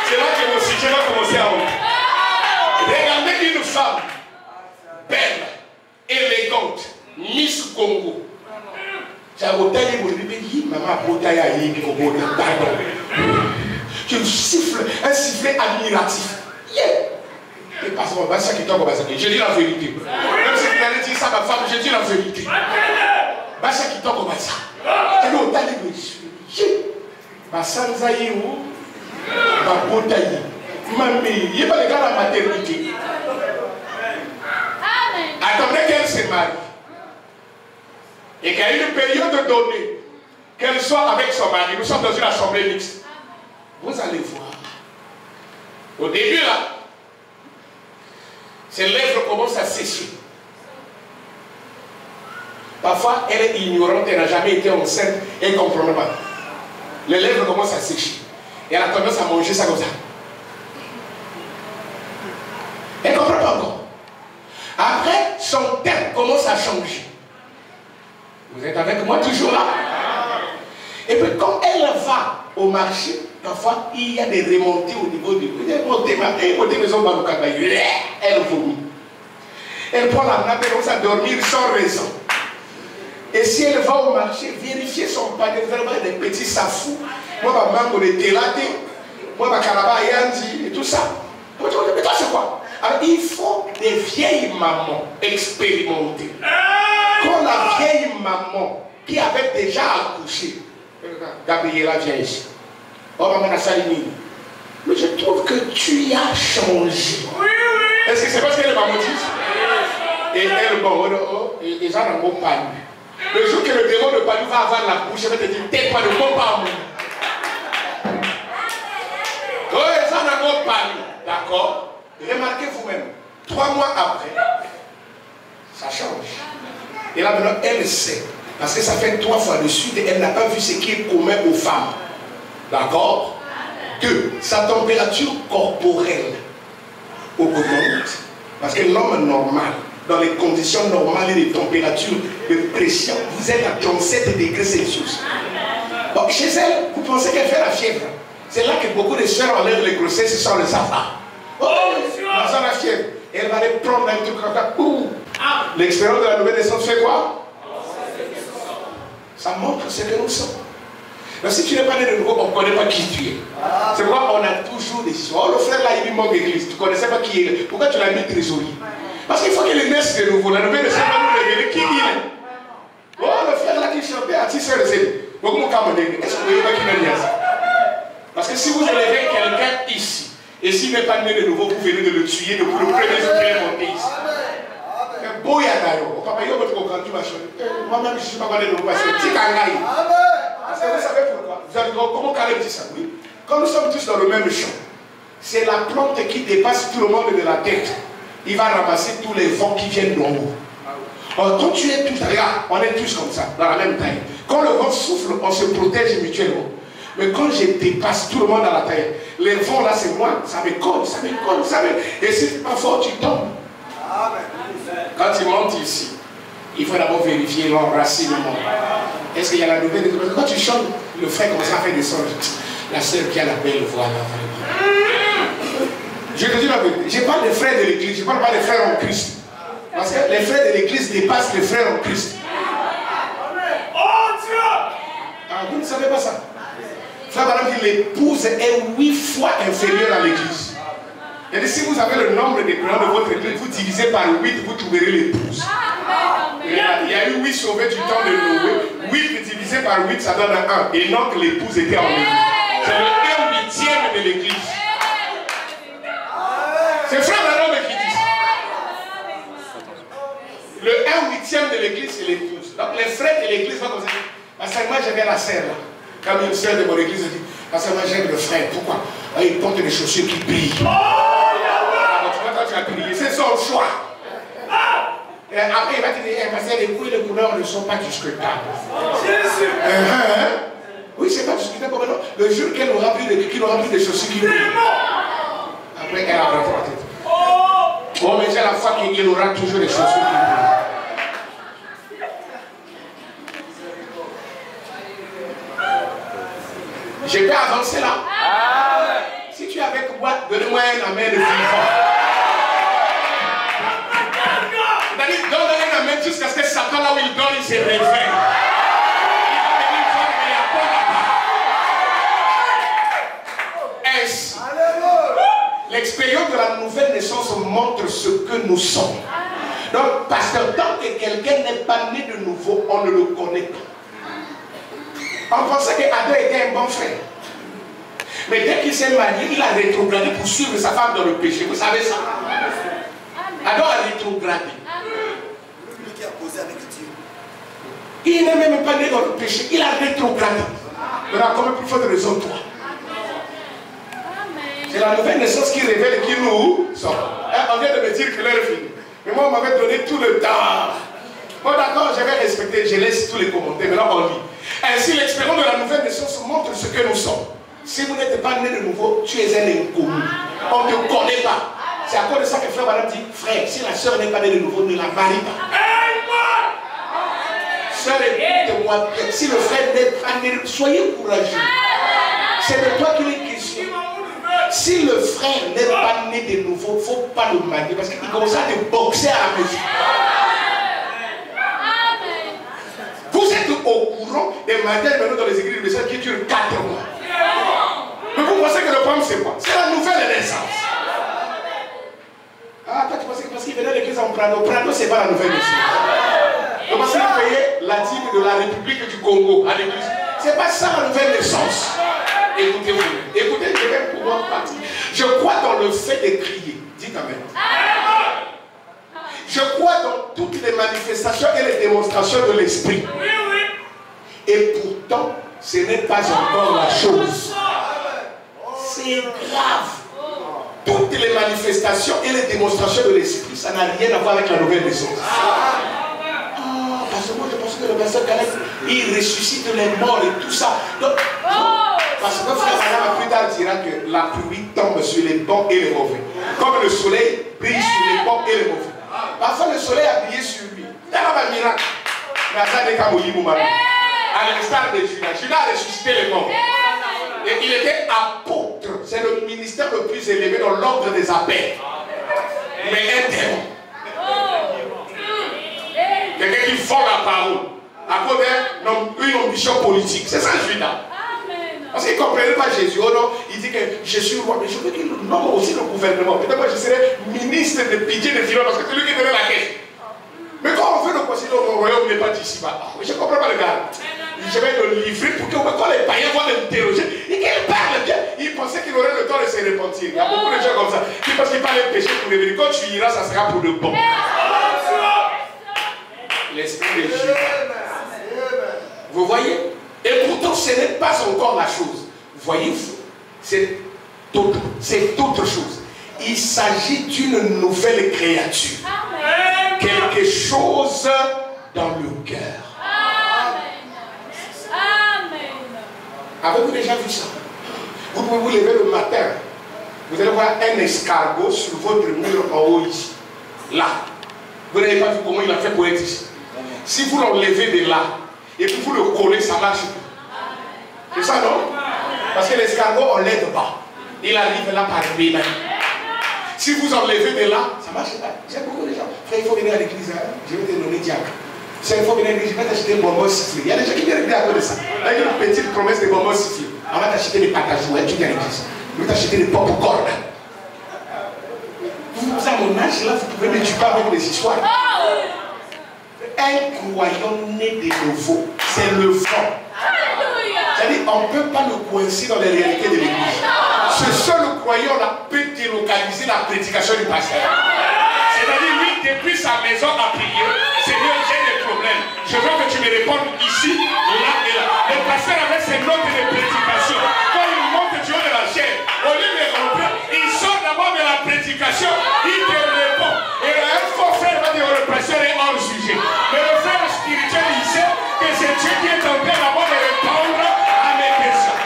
C'est là que mon sujet va commencer à ouvrir. Regardez une femme belle, élégante, Miss Congo. Tu siffles un sifflet admiratif. Et parce que je dis la vérité. Même si tu allais dire ça à ma femme, je dis la vérité. Bacha qui tombe comme ça. Et nous, on t'a dit, Basanzaï ou Babotaï. Mamie, il n'y a pas de cas à la maternité. Attendez qu'elle se marie. Et qu'il y a une période donnée, qu'elle soit avec son mari. Nous sommes dans une assemblée mixte. Vous allez voir. Au début, là, ses lèvres commencent à sécher. Parfois, elle est ignorante, elle n'a jamais été enceinte, elle ne comprend pas. Les lèvres commencent à sécher. Et elle a tendance à manger ça comme ça. Elle ne comprend pas encore. Après, son teint commence à changer. Vous êtes avec moi toujours là? Et puis quand elle va au marché, parfois il y a des remontées au niveau du... Elle vomit. Elle prend la nappe et commence à dormir sans raison. Et si elle va au marché, vérifier son panier, vraiment des petits safous, moi, ma mango de télate, moi, ma caraba yandi, et tout ça. Mais toi, c'est quoi? Alors, il faut des vieilles mamans expérimentées. Quand la vieille maman qui avait déjà accouché, Gabriela vient ici. Oh, maman Salimine, mais je trouve que tu as changé. Est-ce que c'est parce qu'elle est maman dit? Et elle, bon, et ça n'a pas lu. Le jour que le démon de Palu va avoir la bouche, elle va te dire, t'es pas de bon pas moi. Oh, et ça n'a pas lu. D'accord? Remarquez vous-même, 3 mois après, ça change. Et là maintenant, elle sait. Parce que ça fait 3 fois de suite et elle n'a pas vu ce qui est commun aux femmes. D'accord? 2. Sa température corporelle augmente. Parce que l'homme normal, dans les conditions normales et de température, de pression, vous êtes à 37 degrés Celsius. Bon, chez elle, vous pensez qu'elle fait la fièvre. C'est là que beaucoup de soeurs enlèvent les grossesses sans le savoir. Oh, dans la fièvre. Elle va aller prendre un truc comme ça. L'expérience de la nouvelle naissance fait quoi? Ça montre ce que nous sommes. Mais si tu n'es pas né de nouveau, on ne connaît pas qui tu es. C'est pourquoi on a toujours des histoires. Oh, le frère là, il manque d'église. Tu ne connaissais pas qui il est. Pourquoi tu l'as mis trésorier? Parce qu'il faut qu'il naisse de nouveau. La nouvelle naissance va nous révéler qui il est. Est-ce que vous voyez qui n'a dit ça? Parce que si vous élevez quelqu'un ici, et s'il n'est pas né de nouveau, vous venez de le tuer depuis le premier jour qu'il est monté ici. Moi-même, je ne suis pas connu de vous parce que parce que vous savez pourquoi? Vous allez dire, comment Caleb dit ça? Oui. Quand nous sommes tous dans le même champ, c'est la plante qui dépasse tout le monde de la tête. Il va ramasser tous les vents qui viennent d'en haut. Alors, quand tu es tous, regarde, on est tous comme ça, dans la même taille. Quand le vent souffle, on se protège mutuellement. Mais quand je dépasse tout le monde dans la taille, les vents là, c'est moi, ça me colle, ça me colle, ça me... Et si tu n'es pas fort, tu tombes. Quand tu montes ici, il faut d'abord vérifier l'enracinement. Est-ce qu'il y a la nouvelle? Quand tu chantes, le frère commence à faire des songes. La sœur qui a la belle voix là, vraiment. Je te dis la vérité. Je parle des frères de l'église, je ne parle pas des frères en Christ. Parce que les frères de l'église dépassent les frères en Christ. Oh Dieu! Ah, vous ne savez pas ça? Frère madame dit l'épouse est 8 fois inférieure à l'église. Et si vous avez le nombre des croyants de votre église, vous divisez par 8, vous trouverez l'épouse. Il y a eu 8 sauvés du temps de Noé. 8 divisé par 8, ça donne 1. Et non que l'épouse était en église. C'est le 1/8 de l'église. C'est frère Branham qui dit ça. Le 1/8 de l'église, c'est l'épouse. Donc les frères de l'église vont comme ça. Parce que moi j'avais la sœur là. Comme une sœur de mon église dit, parce que moi j'aime le frère. Pourquoi? Il porte des chaussures qui brillent. Tu as prié, c'est son choix. Et après, il va te dire, parce que les goûts et les couleurs ne sont pas discutables. Oui, c'est pas discutable. Le jour qu'elle n'aura plus de chaussures qui brillent. Après, elle a raté la tête. Bon, mais j'ai la foi qu'il aura toujours des chaussures qui brillent. Je peux avancer là. Si tu es avec moi, donne-moi un amen de vivant. Donne un amen jusqu'à ce que Satan, là où il donne, il se réveille. Il va venir voir, mais il n'y a pas là-bas. Ainsi, l'expérience de la nouvelle naissance montre ce que nous sommes. Donc, parce que tant que quelqu'un n'est pas né de nouveau, on ne le connaît pas. On pensait qu'Adam était un bon frère. Mais dès qu'il s'est marié, il a rétrogradé pour suivre sa femme dans le péché. Vous savez ça? Adam a rétrogradé. Lui qui a posé avec Dieu. Il n'est même pas né dans le péché. Il a rétrogradé. Maintenant, comme plus forte raison, toi. C'est la nouvelle naissance qui révèle qui nous sommes. On vient de me dire que l'heure est finie. Mais moi, on m'avait donné tout le temps. Bon, d'accord, je vais respecter. Je laisse tous les commentaires. Maintenant, on lit. Ainsi, l'expérience de la nouvelle naissance montre ce que nous sommes. Si vous n'êtes pas né de nouveau, tu es un inconnu. On ne te connaît pas. C'est à cause de ça que frère Madame dit, frère, si la soeur n'est pas née de nouveau, ne la marie pas. Sœur, écoute-moi bien. Si le frère n'est pas né de nouveau, soyez courageux. C'est de toi qu'il est question. Si le frère n'est pas né de nouveau, il ne faut pas le marier parce qu'il commence à te boxer à la maison. Vous êtes au courant des mariages maintenant dans les églises de Seigneur qui durent 4 mois. Mais vous pensez que le problème c'est quoi? C'est la nouvelle naissance. Ah, toi tu pensais que parce qu'il venait à l'église en Prado, Prado c'est pas la nouvelle naissance. Donc parce qu'il payait la dîme de la République du Congo à l'église. C'est pas ça la nouvelle naissance. Écoutez-vous. Écoutez, je vais pouvoir partir. Je crois dans le fait de crier. Dites amen. Je crois dans toutes les manifestations et les démonstrations de l'esprit. Oui, oui. Et pourtant, ce n'est pas encore la chose. C'est grave. Toutes les manifestations et les démonstrations de l'esprit, ça n'a rien à voir avec la nouvelle naissance. Parce que moi, je pense que le pasteur Caleb, il ressuscite les morts et tout ça. Donc, parce que frère Madame plus tard dira que la pluie tombe sur les bons et les mauvais. Comme le soleil brille sur les bons et les mauvais. Parfois le soleil a brillé sur lui. Il y a un miracle. À l'instar de Judas. Judas a ressuscité les morts. Et il était apôtre. C'est le ministère le plus élevé dans l'ordre des appels. Mais un démon. Quelqu'un qui vend la parole. À cause d'une ambition politique. C'est ça Judas. Parce qu'il ne comprenait pas Jésus. Oh non, il dit que je suis roi. Mais je veux qu'il nomme aussi le gouvernement. Peut-être moi je serai ministre de pitié de finances parce que c'est lui qui donnait la caisse. Mais quand on veut le considérer au royaume, il n'est pas d'ici-bas. Je ne comprends pas le gars. je vais le livrer pour que quand les païens vont l'interroger, et qu'il parle bien, il pensait qu'il aurait le temps de se repentir. Il y a beaucoup de gens comme ça qui pensent qu'il parle péché pour revenir. Quand tu iras, ça sera pour de bon. L'esprit de Dieu. Vous voyez? Et pourtant, ce n'est pas encore la chose. Voyez-vous? C'est autre chose. Il s'agit d'une nouvelle créature. Quelque chose dans le cœur. Avez-vous déjà vu ça? Vous pouvez vous lever le matin. Vous allez voir un escargot sur votre mur en haut ici. Là. Vous n'avez pas vu comment il a fait pour être ici. Si vous l'enlevez de là, et puis vous le collez, ça marche plus. C'est ça, non? Parce que l'escargot, on ne l'aide pas. Il arrive là par lui-même. Si vous enlevez de là, ça marche pas. J'ai beaucoup de gens. Frère, il faut venir à l'église. Hein? Je vais te donner diacre. Il faut venir à l'église, je vais t'acheter des bonbons sifflés. Il y a des gens qui viennent à cause de ça. Avec une petite promesse de bonbons sifflés. On va t'acheter des pâtes à jouer, tu viens à l'église. On va t'acheter des pop-corn. Vous, à mon âge, là, vous pouvez me tuer avec des histoires. Un croyant né de nouveau, c'est le vent. C'est-à-dire, on ne peut pas le coincer dans les réalités de l'église. Ce seul croyant-là peut délocaliser la prédication du pasteur. C'est-à-dire, lui, depuis sa maison à prier, Seigneur, j'ai des problèmes. Je veux que tu me répondes ici, là et là. Le pasteur avec ses notes de prédication, quand il monte du haut de la chaîne, au lieu de remplir, il sort d'abord de la prédication, il te répond. Et un faux frère va dire, le pasteur est hors sujet. Mais le frère spirituel, il sait que c'est Dieu qui est en train d'abord de répondre à mes questions.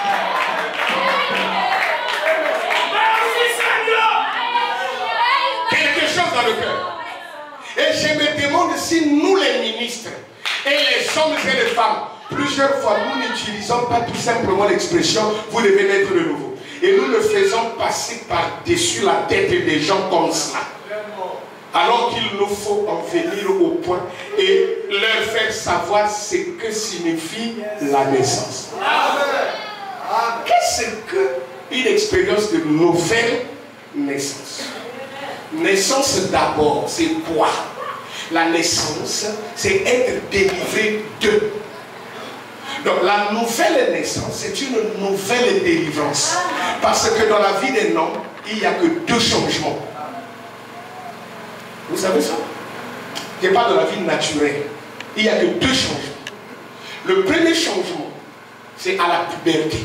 Quelque chose dans le cœur. Et je me demande si nous les ministres et les hommes et les femmes, plusieurs fois nous n'utilisons pas tout simplement l'expression vous devez naître de nouveau. Et nous le faisons passer par-dessus la tête des gens comme cela. Alors qu'il nous faut en venir au point et leur faire savoir ce que signifie la naissance. Qu'est-ce qu'une expérience de nouvelle naissance? Naissance d'abord, c'est quoi? La naissance, c'est être délivré de. Donc la nouvelle naissance, c'est une nouvelle délivrance. Parce que dans la vie d'un homme, il n'y a que deux changements. Vous savez ça? Je parle de la vie naturelle. Il n'y a que deux changements. Le premier changement, c'est à la puberté.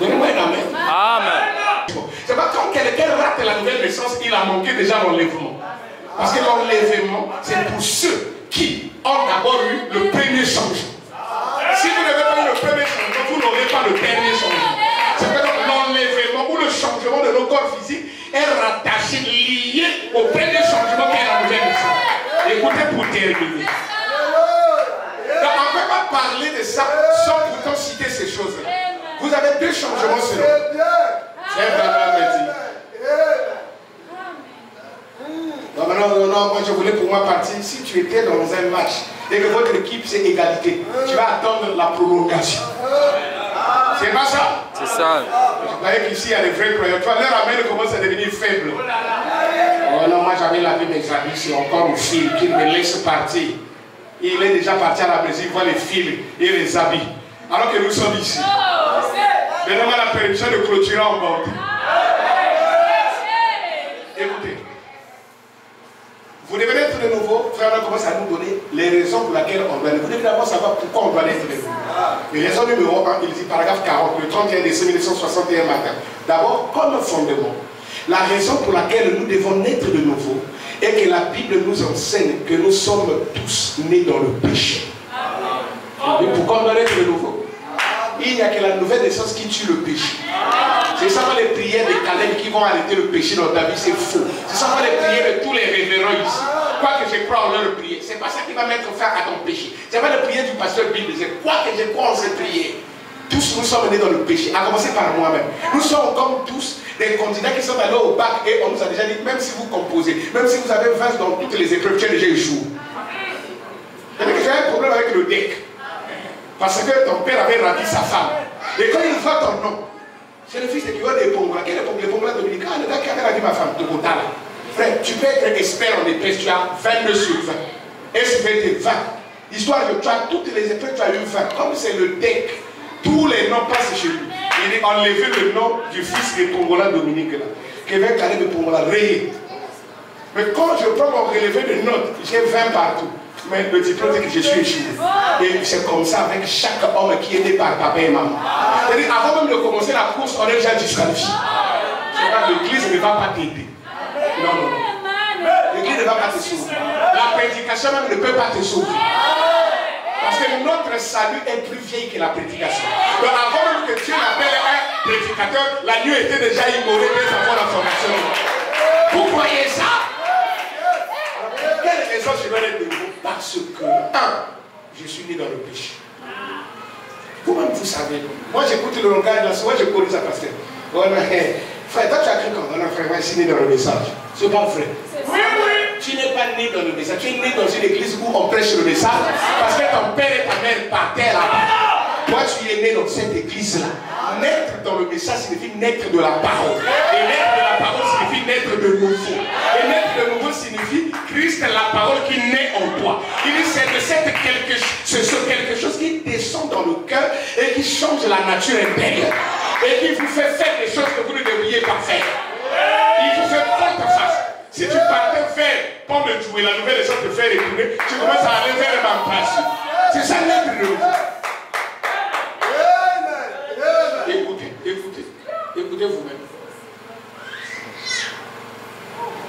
Donnez-moi un amen. Amen. C'est pas quand quelqu'un rate la nouvelle naissance, il a manqué déjà l'enlèvement. Parce que l'enlèvement, c'est pour ceux qui ont d'abord eu le premier changement. Si vous n'avez pas eu le premier changement, vous n'aurez pas le dernier changement. C'est que l'enlèvement ou le changement de nos corps physiques est rattaché, lié au premier changement qui est la nouvelle naissance. Écoutez pour terminer. Donc, on ne peut pas parler de ça sans pourtant citer ces choses-là. Vous avez deux changements selon. C'est vraiment dit. Non, moi je voulais pour moi partir. Si tu étais dans un match et que votre équipe c'est égalité, tu vas attendre la prolongation. C'est pas ça? C'est ça. Je croyais qu'ici il y a des vrais croyants. Tu vois, leur amène commence à devenir faible. Oh non, moi j'avais lavé mes habits, c'est encore au fil qu'il me laisse partir. Il est déjà parti à la Brésil, il voit les fils et les habits. Alors que nous sommes ici. Donnez-moi la permission de clôturer en bande. Écoutez. Vous devez être de nouveau, frère, on commence à nous donner les raisons pour lesquelles on doit être. Vous devez d'abord savoir pourquoi on doit être de nouveau. Et raison numéro 1, il dit paragraphe 40, le 31 décembre 1961 matin. D'abord, comme fondement, la raison pour laquelle nous devons naître de nouveau est que la Bible nous enseigne que nous sommes tous nés dans le péché. Et pourquoi on doit naître de nouveau? Il n'y a que la nouvelle naissance qui tue le péché. C'est ça les prières de Caleb qui vont arrêter le péché dans ta vie, c'est faux. C'est ça les prières de tous les révérends ici. Quoi que je crois en leur prière, c'est pas ça qui va mettre fin à ton péché. C'est pas les prières du pasteur Bible, c'est quoi que je crois en cette prière. Tous nous sommes nés dans le péché, à commencer par moi-même. Nous sommes comme tous des candidats qui sont allés au bac et on nous a déjà dit, même si vous composez, même si vous avez 20 dans toutes les épreuves, tu as déjà échoué. C'est-à-dire que j'ai un problème avec le DEC. Parce que ton père avait ravi sa femme. Et quand il voit ton nom, c'est le fils de Kiwa de Pongola. Quel est le Pongola dominicain? Le gars qui avait ravi ma femme, de Botala. Frère, tu peux être expert en épaisse, tu as 22 sur 20. Et sur 20, Histoire de tu as toutes les épreuves, tu as eu 20. Comme c'est le deck, tous les noms passent chez lui. Il a enlevé le nom du fils de Pongola Dominique là. Qui vient carré de Pongola, rayé. Mais quand je prends mon relevé de notes, j'ai 20 partout. Mais le diplôme dit que je suis échoué. Et c'est comme ça avec chaque homme qui est né par papa et maman. C'est-à-dire, avant même de commencer la course, on est déjà disqualifié. L'église ne va pas t'aider. Non, non, non. L'église ne va pas te sauver. La prédication même ne peut pas te sauver. Parce que notre salut est plus vieil que la prédication. Donc avant même que Dieu l'appelle un prédicateur, la nuit était déjà immolée dès avant la formation. Vous croyez ça? Quelle raison je dois être de nouveau? Parce que, je suis né dans le péché. Vous-même, vous savez. Moi, j'écoute le langage, là, souvent, je connais ça, pasteur. Frère, toi, tu as cru quand on a frère, je suis né dans le message. C'est pas vrai. Oui, oui. Tu n'es pas né dans le message. Tu es né dans une église où on prêche le message. Parce que ton père et ta mère partaient là-bas. Toi, tu es né dans cette église-là. Naître dans le message signifie naître de la parole. Et naître de la parole signifie naître de nouveau. Et naître de nouveau signifie Christ est la parole qui naît en toi. Il dit c'est quelque chose qui descend dans le cœur et qui change la nature intérieure. Et qui vous fait faire des choses que vous ne devriez pas faire. Il vous fait prendre face. Si tu partais faire pomme de jouer, la nouvelle des choses te fait retourner, tu commences à aller vers ma passion. C'est ça naître de nouveau. Écoutez vous-même.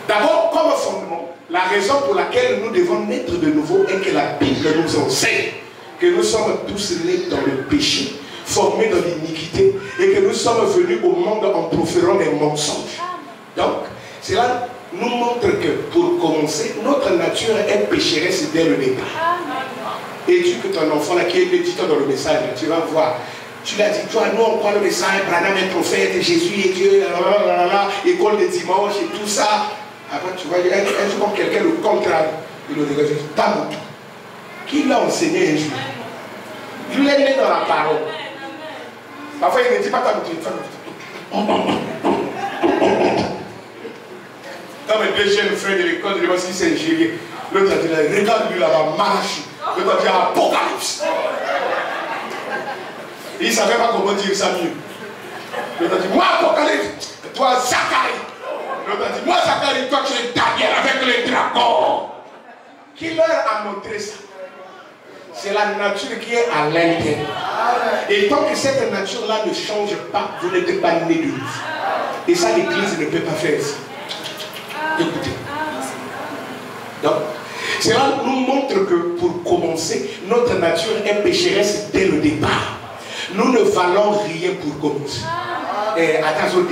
D'abord, comme fondement, la raison pour laquelle nous devons naître de nouveau est que la Bible nous enseigne que nous sommes tous nés dans le péché, formés dans l'iniquité, et que nous sommes venus au monde en proférant des mensonges. Donc, cela nous montre que, pour commencer, notre nature est pécheresse dès le départ. Et tu que ton enfant là, qui est méditant dans le message, là, tu vas voir. Tu l'as dit, toi, nous on croit le message, Branham est prophète, Jésus est Dieu, école de dimanche et tout ça. Après, tu vois, il y a un jour comme quelqu'un le contraire. Il le regarde, pas du tout. Qui l'a enseigné un jour? Lui, il est né dans la parole. Parfois, il ne dit pas ta boutique. Quand mes deux jeunes frères de l'école, je sais si c'est Algérien. L'autre a dit, regarde-lui là-bas, marche. L'autre a dit, Apocalypse. Il ne savait pas comment dire ça mieux. L'autre a dit, moi Apocalypse, toi Zacharie. L'autre a dit, moi Zacharie, toi tu es Daniel avec les dragons. Qui leur a montré ça? C'est la nature qui est à l'intérieur. Et tant que cette nature-là ne change pas, vous n'êtes pas né de nouveau. Et ça, l'église ne peut pas faire ça. Écoutez. Donc, cela nous montre que pour commencer, notre nature est pécheresse dès le départ. Nous ne valons rien pour commencer. Et attention,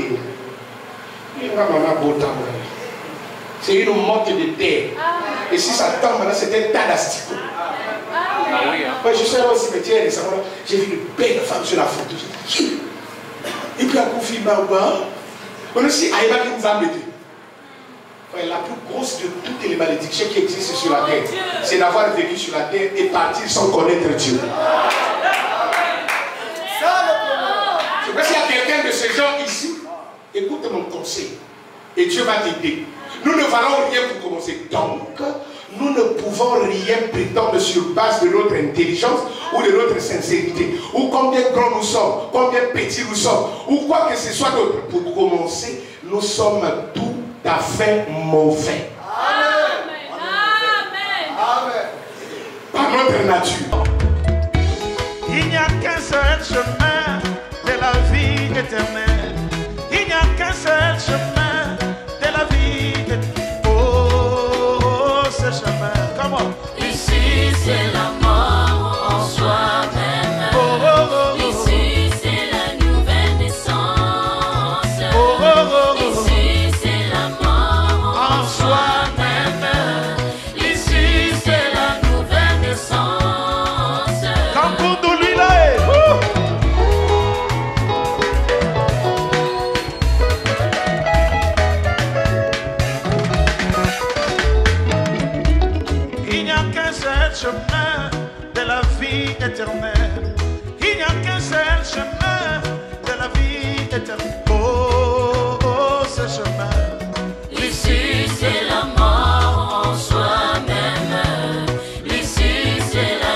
c'est une monte de terre. Et si ça tombe, c'est un tas d'asticots. Moi, je suis allé au cimetière récemment, j'ai vu une belle femme sur la photo. Et puis, à Koufi Mawa, on a aussi Aïba qui nous a embêtés. La plus grosse de toutes les malédictions qui existent sur la terre, c'est d'avoir vécu sur la terre et partir sans connaître Dieu. Je pense qu'il y a quelqu'un de ce genre ici. Écoute mon conseil. Et Dieu va t'aider. Nous ne valons rien pour commencer. Donc, nous ne pouvons rien prétendre sur base de notre intelligence ou de notre sincérité. Ou combien grands nous sommes, combien petits nous sommes, ou quoi que ce soit d'autre. Pour commencer, nous sommes tout à fait mauvais. Amen. Par notre nature. Il n'y a qu'un seul chemin de la vie éternelle. Il n'y a qu'un seul chemin de la vie éternelle. Oh, ce chemin, comment? Ici c'est la mort en soi-même. Oh, oh, oh, oh. Ici c'est la nouvelle naissance. Oh, oh, oh, oh. Ici c'est la mort En en soi-même. soi-même. Ici c'est la nouvelle naissance. Quand pour lui là est. Il n'y a qu'un seul chemin de la vie éternelle. Il n'y a qu'un seul chemin de la vie éternelle. Oh, oh, ce chemin. Ici c'est la mort en soi-même. Ici c'est la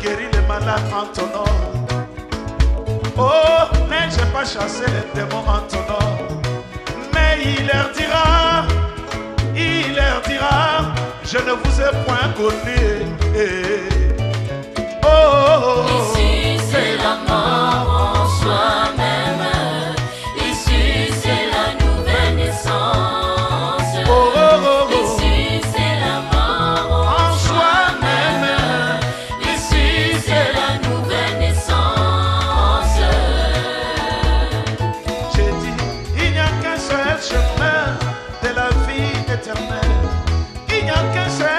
guéri les malades en ton nom. Oh, mais j'ai pas chassé les démons en ton nom. Mais il leur dira, je ne vous ai point connu. Oh, Ici c'est la mort en soi-même. Ici c'est la nouvelle naissance. Ici c'est la mort en soi-même. Ici c'est la nouvelle naissance. J'ai dit, il n'y a qu'un seul chemin de la vie éternelle. Il n'y a qu'un seul